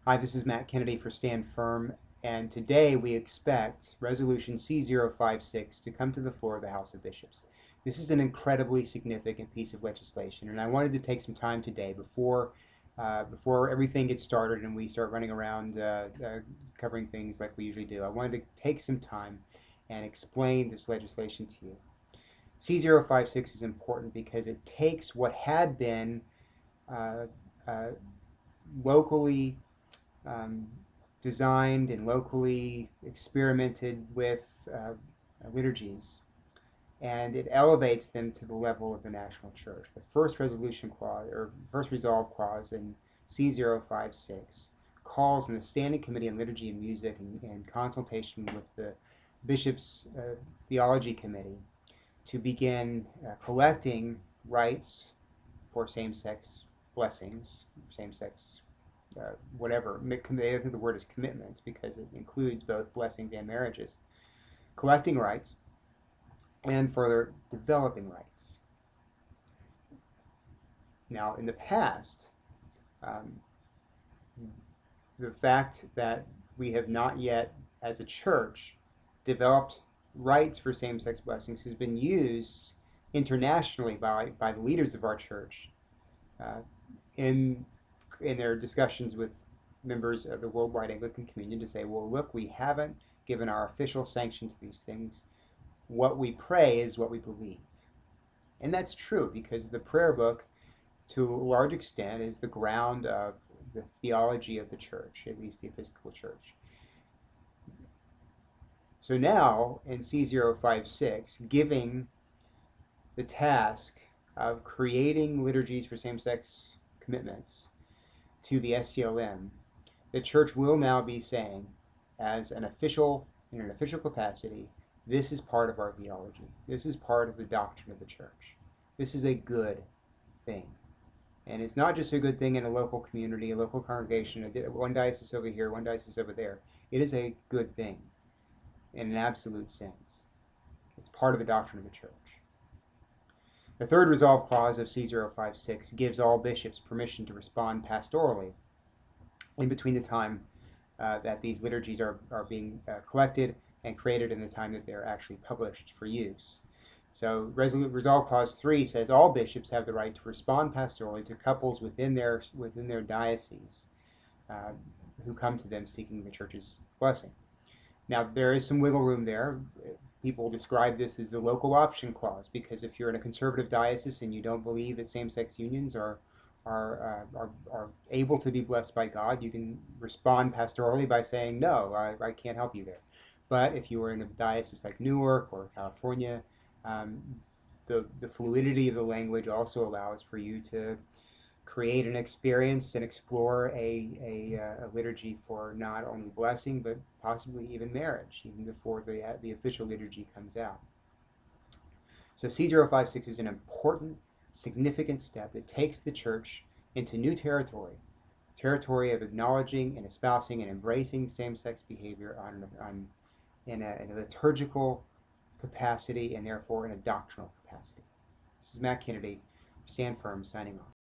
Hi, this is Matt Kennedy for Stand Firm, and today we expect Resolution C056 to come to the floor of the House of Bishops. This is an incredibly significant piece of legislation, and I wanted to take some time today before everything gets started and we start running around covering things like we usually do. I wanted to take some time and explain this legislation to you. C056 is important because it takes what had been uh, uh, locally designed and locally experimented with liturgies, and it elevates them to the level of the national church. The first resolution clause, or first resolve clause in C056 calls on the Standing Committee on Liturgy and Music in consultation with the Bishop's Theology Committee to begin collecting rights for same-sex blessings, same-sex whatever. I think the word is commitments because it includes both blessings and marriages. Collecting rights and further developing rights. Now, in the past, um, the fact that we have not yet, as a church, developed rights for same-sex blessings has been used internationally by the leaders of our church uh, in their discussions with members of the Worldwide Anglican Communion to say, well, look, we haven't given our official sanction to these things. What we pray is what we believe. And that's true because the prayer book, to a large extent, is the ground of the theology of the church, at least the Episcopal Church. So now, in C056, giving the task of creating liturgies for same-sex commitments to the STLM, the church will now be saying, as an official, in an official capacity, this is part of our theology. This is part of the doctrine of the church. This is a good thing. And it's not just a good thing in a local community, a local congregation, one diocese over here, one diocese over there. It is a good thing in an absolute sense. It's part of the doctrine of the church. The third resolve clause of C056 gives all bishops permission to respond pastorally in between the time that these liturgies are being collected and created and the time that they're actually published for use. So Resolve Clause 3 says all bishops have the right to respond pastorally to couples within their diocese who come to them seeking the church's blessing. Now, there is some wiggle room there. People describe this as the local option clause because if you're in a conservative diocese and you don't believe that same-sex unions are able to be blessed by God, you can respond pastorally by saying, no, I can't help you there. But if you are in a diocese like Newark or California, the fluidity of the language also allows for you to create an experience and explore a liturgy for not only blessing, but possibly even marriage, even before the official liturgy comes out. So C056 is an important, significant step that takes the church into new territory of acknowledging and espousing and embracing same-sex behavior in a liturgical capacity and therefore in a doctrinal capacity. This is Matt Kennedy, Stand Firm, signing off.